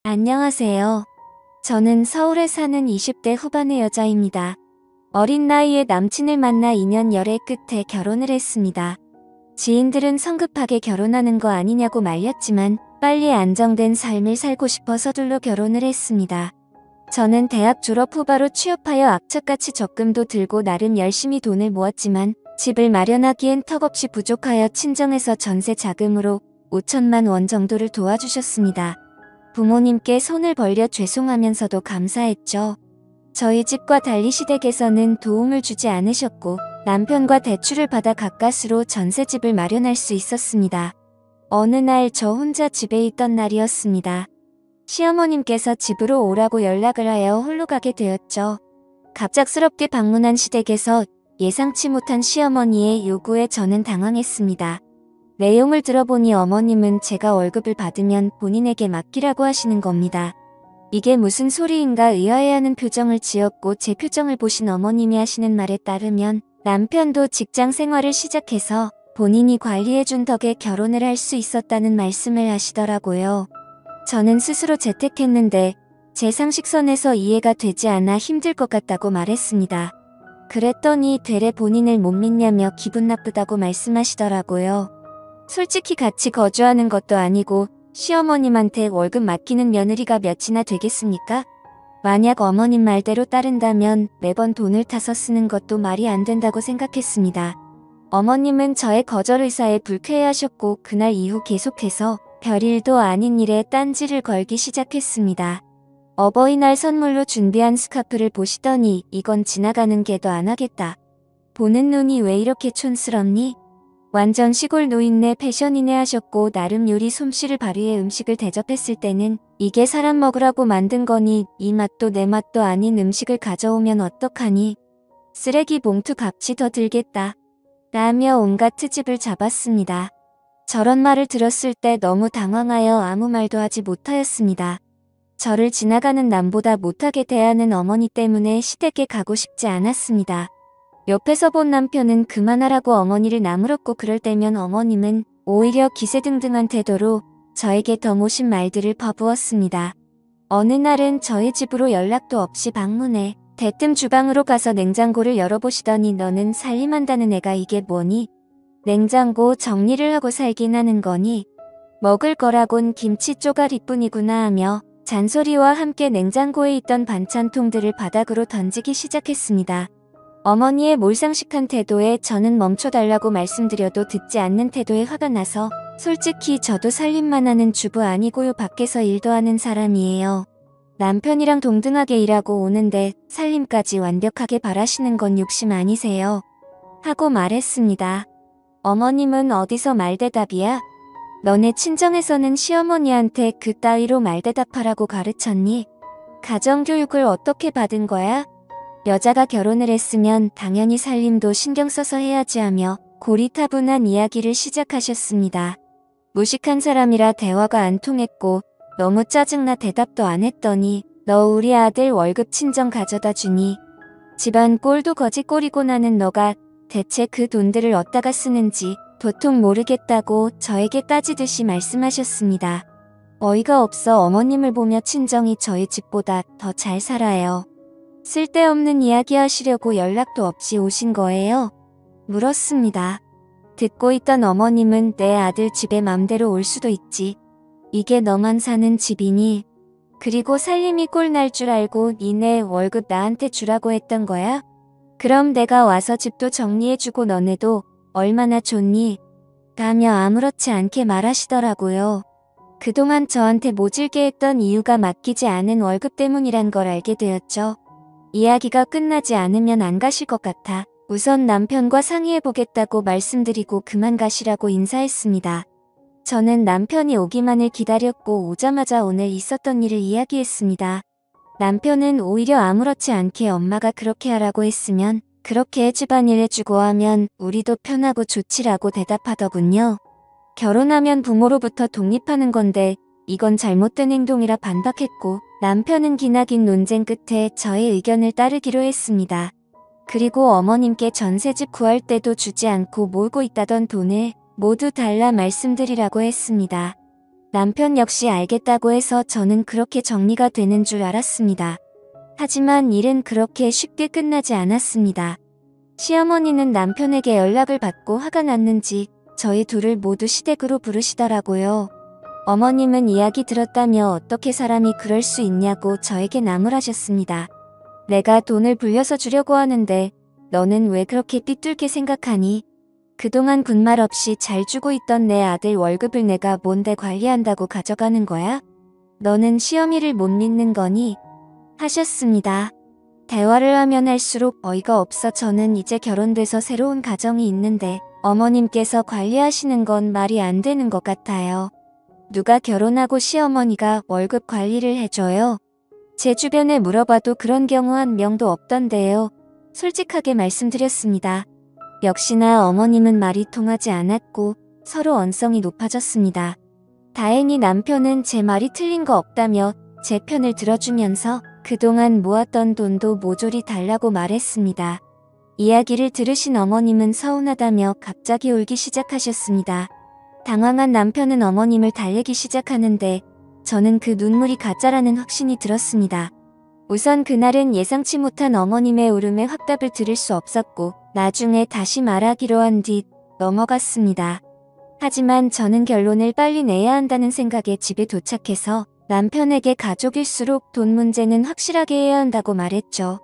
안녕하세요. 저는 서울에 사는 20대 후반의 여자입니다. 어린 나이에 남친을 만나 2년 열애 끝에 결혼을 했습니다. 지인들은 성급하게 결혼하는 거 아니냐고 말렸지만 빨리 안정된 삶을 살고 싶어 서둘러 결혼을 했습니다. 저는 대학 졸업 후 바로 취업하여 악착같이 적금도 들고 나름 열심히 돈을 모았지만 집을 마련하기엔 턱없이 부족하여 친정에서 전세 자금으로 5천만 원 정도를 도와주셨습니다. 부모님께 손을 벌려 죄송하면서도 감사했죠. 저희 집과 달리 시댁에서는 도움을 주지 않으셨고 남편과 대출을 받아 가까스로 전셋집을 마련할 수 있었습니다. 어느 날 저 혼자 집에 있던 날이었습니다. 시어머님께서 집으로 오라고 연락을 하여 홀로 가게 되었죠. 갑작스럽게 방문한 시댁에서 예상치 못한 시어머니의 요구에 저는 당황했습니다. 내용을 들어보니 어머님은 제가 월급을 받으면 본인에게 맡기라고 하시는 겁니다. 이게 무슨 소리인가 의아해하는 표정을 지었고 제 표정을 보신 어머님이 하시는 말에 따르면 남편도 직장 생활을 시작해서 본인이 관리해준 덕에 결혼을 할 수 있었다는 말씀을 하시더라고요. 저는 스스로 재택했는데 제 상식선에서 이해가 되지 않아 힘들 것 같다고 말했습니다. 그랬더니 되레 본인을 못 믿냐며 기분 나쁘다고 말씀하시더라고요. 솔직히 같이 거주하는 것도 아니고 시어머님한테 월급 맡기는 며느리가 몇이나 되겠습니까? 만약 어머님 말대로 따른다면 매번 돈을 타서 쓰는 것도 말이 안 된다고 생각했습니다. 어머님은 저의 거절 의사에 불쾌해하셨고 그날 이후 계속해서 별일도 아닌 일에 딴지를 걸기 시작했습니다. 어버이날 선물로 준비한 스카프를 보시더니 이건 지나가는 개도 안 하겠다. 보는 눈이 왜 이렇게 촌스럽니? 완전 시골 노인네 패션이네 하셨고 나름 요리 솜씨를 발휘해 음식을 대접했을 때는 이게 사람 먹으라고 만든 거니 이 맛도 내 맛도 아닌 음식을 가져오면 어떡하니? 쓰레기 봉투 값이 더 들겠다. 라며 온갖 트집을 잡았습니다. 저런 말을 들었을 때 너무 당황하여 아무 말도 하지 못하였습니다. 저를 지나가는 남보다 못하게 대하는 어머니 때문에 시댁에 가고 싶지 않았습니다. 옆에서 본 남편은 그만하라고 어머니를 나무랐고 그럴 때면 어머님은 오히려 기세등등한 태도로 저에게 더 모신 말들을 퍼부었습니다. 어느 날은 저희 집으로 연락도 없이 방문해 대뜸 주방으로 가서 냉장고를 열어보시더니 너는 살림한다는 애가 이게 뭐니? 냉장고 정리를 하고 살긴 하는 거니? 먹을 거라곤 김치 쪼가리뿐이구나 하며 잔소리와 함께 냉장고에 있던 반찬통들을 바닥으로 던지기 시작했습니다. 어머니의 몰상식한 태도에 저는 멈춰달라고 말씀드려도 듣지 않는 태도에 화가 나서 솔직히 저도 살림만 하는 주부 아니고요 밖에서 일도 하는 사람이에요. 남편이랑 동등하게 일하고 오는데 살림까지 완벽하게 바라시는 건 욕심 아니세요? 하고 말했습니다. 어머님은 어디서 말대답이야? 너네 친정에서는 시어머니한테 그따위로 말대답하라고 가르쳤니? 가정교육을 어떻게 받은 거야? 여자가 결혼을 했으면 당연히 살림도 신경 써서 해야지 하며 고리타분한 이야기를 시작하셨습니다. 무식한 사람이라 대화가 안 통했고 너무 짜증나 대답도 안 했더니 너 우리 아들 월급 친정 가져다 주니? 집안 꼴도 거지 꼴이고 나는 너가 대체 그 돈들을 어디다가 쓰는지 도통 모르겠다고 저에게 따지듯이 말씀하셨습니다. 어이가 없어 어머님을 보며 친정이 저희 집보다 더 잘 살아요. 쓸데없는 이야기 하시려고 연락도 없이 오신 거예요? 물었습니다. 듣고 있던 어머님은 내 아들 집에 맘대로 올 수도 있지. 이게 너만 사는 집이니? 그리고 살림이 꼴 날 줄 알고 니네 월급 나한테 주라고 했던 거야? 그럼 내가 와서 집도 정리해주고 너네도 얼마나 좋니? 라며 아무렇지 않게 말하시더라고요. 그동안 저한테 모질게 했던 이유가 맡기지 않은 월급 때문이란 걸 알게 되었죠. 이야기가 끝나지 않으면 안 가실 것 같아 우선 남편과 상의해보겠다고 말씀드리고 그만 가시라고 인사했습니다. 저는 남편이 오기만을 기다렸고 오자마자 오늘 있었던 일을 이야기했습니다. 남편은 오히려 아무렇지 않게 엄마가 그렇게 하라고 했으면 그렇게 집안일 해주고 하면 우리도 편하고 좋지라고 대답하더군요. 결혼하면 부모로부터 독립하는 건데 이건 잘못된 행동이라 반박했고 남편은 기나긴 논쟁 끝에 저의 의견을 따르기로 했습니다. 그리고 어머님께 전세집 구할 때도 주지 않고 모으고 있다던 돈을 모두 달라 말씀드리라고 했습니다. 남편 역시 알겠다고 해서 저는 그렇게 정리가 되는 줄 알았습니다. 하지만 일은 그렇게 쉽게 끝나지 않았습니다. 시어머니는 남편에게 연락을 받고 화가 났는지 저희 둘을 모두 시댁으로 부르시더라고요. 어머님은 이야기 들었다며 어떻게 사람이 그럴 수 있냐고 저에게 나무라셨습니다. 내가 돈을 불려서 주려고 하는데 너는 왜 그렇게 삐뚤게 생각하니? 그동안 군말 없이 잘 주고 있던 내 아들 월급을 내가 뭔데 관리한다고 가져가는 거야? 너는 시어미를 못 믿는 거니? 하셨습니다. 대화를 하면 할수록 어이가 없어 저는 이제 결혼돼서 새로운 가정이 있는데 어머님께서 관리하시는 건 말이 안 되는 것 같아요. 누가 결혼하고 시어머니가 월급 관리를 해줘요? 제 주변에 물어봐도 그런 경우 한 명도 없던데요. 솔직하게 말씀드렸습니다. 역시나 어머님은 말이 통하지 않았고 서로 언성이 높아졌습니다. 다행히 남편은 제 말이 틀린 거 없다며 제 편을 들어주면서 그동안 모았던 돈도 모조리 달라고 말했습니다. 이야기를 들으신 어머님은 서운하다며 갑자기 울기 시작하셨습니다. 당황한 남편은 어머님을 달래기 시작하는데 저는 그 눈물이 가짜라는 확신이 들었습니다. 우선 그날은 예상치 못한 어머님의 울음에 확답을 들을 수 없었고 나중에 다시 말하기로 한 뒤 넘어갔습니다. 하지만 저는 결론을 빨리 내야 한다는 생각에 집에 도착해서 남편에게 가족일수록 돈 문제는 확실하게 해야 한다고 말했죠.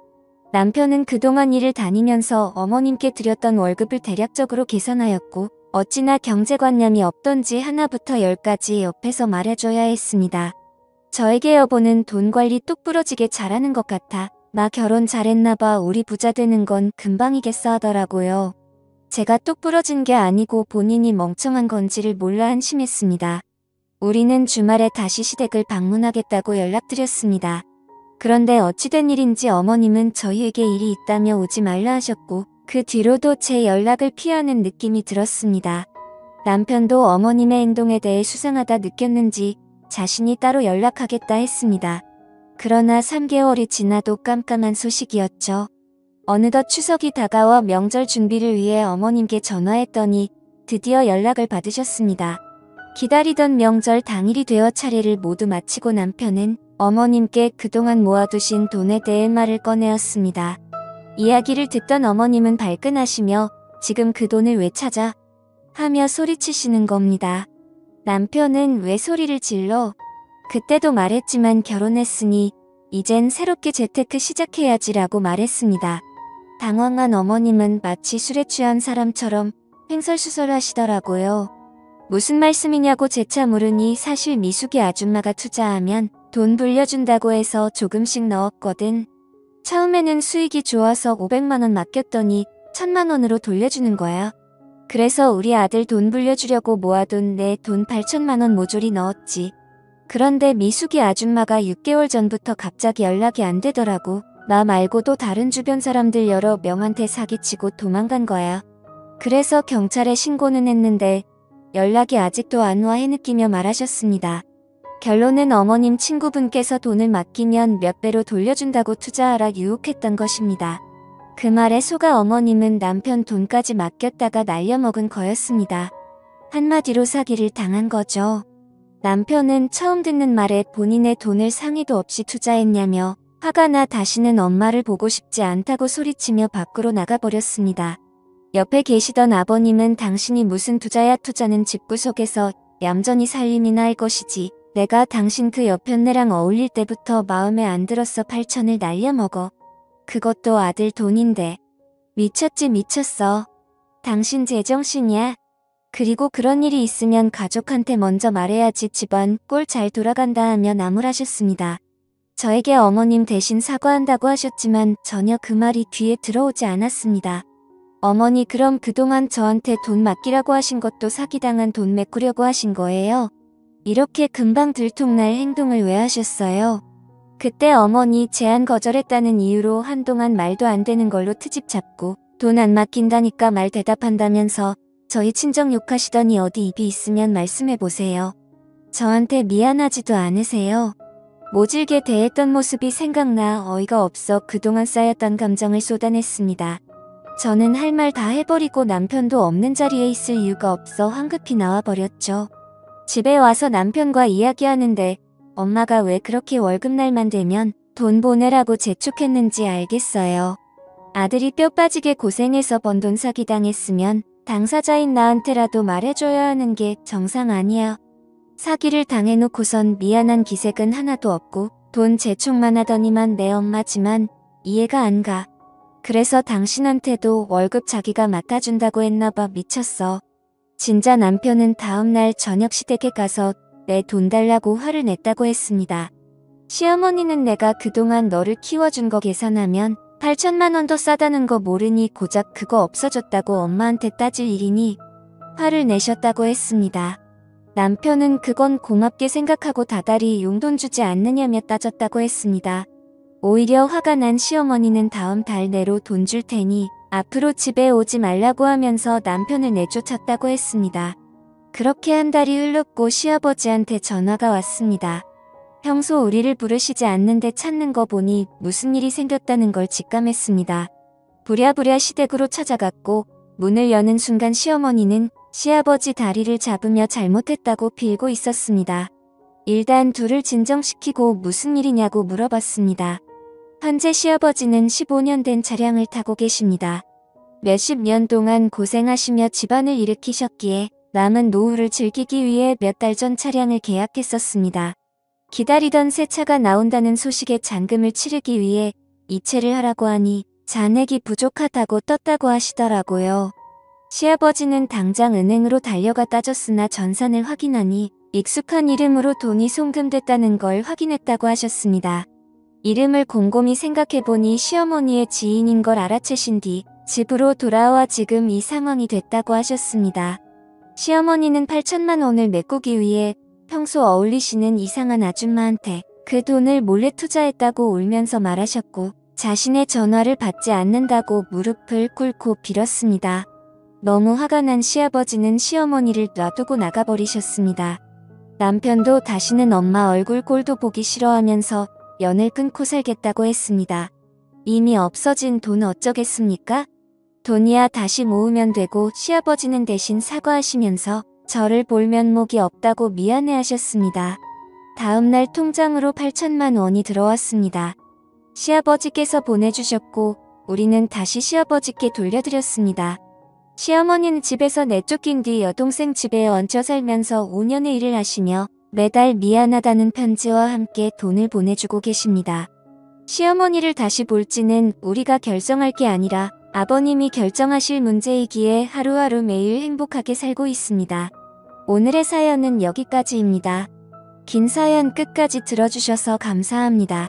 남편은 그동안 일을 다니면서 어머님께 드렸던 월급을 대략적으로 계산하였고 어찌나 경제관념이 없던지 하나부터 열까지 옆에서 말해줘야 했습니다. 저에게 여보는 돈 관리 똑부러지게 잘하는 것 같아. 나 결혼 잘했나봐. 우리 부자 되는 건 금방이겠어 하더라고요. 제가 똑부러진 게 아니고 본인이 멍청한 건지를 몰라 한심했습니다. 우리는 주말에 다시 시댁을 방문하겠다고 연락드렸습니다. 그런데 어찌된 일인지 어머님은 저희에게 일이 있다며 오지 말라 하셨고 그 뒤로도 제 연락을 피하는 느낌이 들었습니다. 남편도 어머님의 행동에 대해 수상하다 느꼈는지 자신이 따로 연락하겠다 했습니다. 그러나 3개월이 지나도 깜깜한 소식이었죠. 어느덧 추석이 다가와 명절 준비를 위해 어머님께 전화했더니 드디어 연락을 받으셨습니다. 기다리던 명절 당일이 되어 차례를 모두 마치고 남편은 어머님께 그동안 모아두신 돈에 대해 말을 꺼내었습니다. 이야기를 듣던 어머님은 발끈하시며 지금 그 돈을 왜 찾아? 하며 소리치시는 겁니다. 남편은 왜 소리를 질러? 그때도 말했지만 결혼했으니 이젠 새롭게 재테크 시작해야지라고 말했습니다. 당황한 어머님은 마치 술에 취한 사람처럼 횡설수설하시더라고요. 무슨 말씀이냐고 재차 물으니 사실 미숙이 아줌마가 투자하면 돈 불려준다고 해서 조금씩 넣었거든. 처음에는 수익이 좋아서 500만 원 맡겼더니 1000만 원으로 돌려주는 거야. 그래서 우리 아들 돈 불려주려고 모아둔 내 돈 8천만 원 모조리 넣었지. 그런데 미숙이 아줌마가 6개월 전부터 갑자기 연락이 안 되더라고. 나 말고도 다른 주변 사람들 여러 명한테 사기치고 도망간 거야. 그래서 경찰에 신고는 했는데 연락이 아직도 안 와 해느끼며 말하셨습니다. 결론은 어머님 친구분께서 돈을 맡기면 몇 배로 돌려준다고 투자하라 유혹했던 것입니다. 그 말에 속아 어머님은 남편 돈까지 맡겼다가 날려먹은 거였습니다. 한마디로 사기를 당한 거죠. 남편은 처음 듣는 말에 본인의 돈을 상의도 없이 투자했냐며 화가 나 다시는 엄마를 보고 싶지 않다고 소리치며 밖으로 나가버렸습니다. 옆에 계시던 아버님은 당신이 무슨 투자야, 투자는 집구석에서 얌전히 살림이나 할 것이지. 내가 당신 그 여편네랑 어울릴 때부터 마음에 안 들었어. 8천을 날려먹어. 그것도 아들 돈인데. 미쳤지 미쳤어. 당신 제정신이야? 그리고 그런 일이 있으면 가족한테 먼저 말해야지 집안 꼴 잘 돌아간다 하며 나무라셨습니다. 저에게 어머님 대신 사과한다고 하셨지만 전혀 그 말이 귀에 들어오지 않았습니다. 어머니 그럼 그동안 저한테 돈 맡기라고 하신 것도 사기당한 돈 메꾸려고 하신 거예요? 이렇게 금방 들통날 행동을 왜 하셨어요? 그때 어머니 제안 거절했다는 이유로 한동안 말도 안 되는 걸로 트집 잡고 돈 안 맡긴다니까 말 대답한다면서 저희 친정 욕하시더니 어디 입이 있으면 말씀해보세요. 저한테 미안하지도 않으세요? 모질게 대했던 모습이 생각나 어이가 없어 그동안 쌓였던 감정을 쏟아냈습니다. 저는 할 말 다 해버리고 남편도 없는 자리에 있을 이유가 없어 황급히 나와버렸죠. 집에 와서 남편과 이야기하는데 엄마가 왜 그렇게 월급날만 되면 돈 보내라고 재촉했는지 알겠어요. 아들이 뼈 빠지게 고생해서 번 돈 사기당했으면 당사자인 나한테라도 말해줘야 하는 게 정상 아니야. 사기를 당해놓고선 미안한 기색은 하나도 없고 돈 재촉만 하더니만 내 엄마지만 이해가 안 가. 그래서 당신한테도 월급 자기가 맡아준다고 했나봐. 미쳤어. 진짜 남편은 다음날 저녁 시댁에 가서 내 돈 달라고 화를 냈다고 했습니다. 시어머니는 내가 그동안 너를 키워준 거 계산하면 8천만 원 더 싸다는 거 모르니 고작 그거 없어졌다고 엄마한테 따질 일이니 화를 내셨다고 했습니다. 남편은 그건 고맙게 생각하고 다달이 용돈 주지 않느냐며 따졌다고 했습니다. 오히려 화가 난 시어머니는 다음 달 내로 돈 줄 테니 앞으로 집에 오지 말라고 하면서 남편을 내쫓았다고 했습니다. 그렇게 한 달이 흘렀고 시아버지한테 전화가 왔습니다. 평소 우리를 부르시지 않는데 찾는 거 보니 무슨 일이 생겼다는 걸 직감했습니다. 부랴부랴 시댁으로 찾아갔고 문을 여는 순간 시어머니는 시아버지 다리를 잡으며 잘못했다고 빌고 있었습니다. 일단 둘을 진정시키고 무슨 일이냐고 물어봤습니다. 현재 시아버지는 15년 된 차량을 타고 계십니다. 몇십 년 동안 고생하시며 집안을 일으키셨기에 남은 노후를 즐기기 위해 몇 달 전 차량을 계약했었습니다. 기다리던 새 차가 나온다는 소식에 잔금을 치르기 위해 이체를 하라고 하니 잔액이 부족하다고 떴다고 하시더라고요. 시아버지는 당장 은행으로 달려가 따졌으나 전산을 확인하니 익숙한 이름으로 돈이 송금됐다는 걸 확인했다고 하셨습니다. 이름을 곰곰이 생각해보니 시어머니의 지인인 걸 알아채신 뒤 집으로 돌아와 지금 이 상황이 됐다고 하셨습니다. 시어머니는 8천만 원을 메꾸기 위해 평소 어울리시는 이상한 아줌마한테 그 돈을 몰래 투자했다고 울면서 말하셨고 자신의 전화를 받지 않는다고 무릎을 꿇고 빌었습니다. 너무 화가 난 시아버지는 시어머니를 놔두고 나가버리셨습니다. 남편도 다시는 엄마 얼굴 꼴도 보기 싫어하면서 연을 끊고 살겠다고 했습니다. 이미 없어진 돈 어쩌겠습니까? 돈이야 다시 모으면 되고 시아버지는 대신 사과하시면서 저를 볼 면목이 없다고 미안해하셨습니다. 다음날 통장으로 8천만 원이 들어왔습니다. 시아버지께서 보내주셨고 우리는 다시 시아버지께 돌려드렸습니다. 시어머니는 집에서 내쫓긴 뒤 여동생 집에 얹혀 살면서 5년의 일을 하시며 매달 미안하다는 편지와 함께 돈을 보내주고 계십니다. 시어머니를 다시 볼지는 우리가 결정할 게 아니라 아버님이 결정하실 문제이기에 하루하루 매일 행복하게 살고 있습니다. 오늘의 사연은 여기까지입니다. 긴 사연 끝까지 들어주셔서 감사합니다.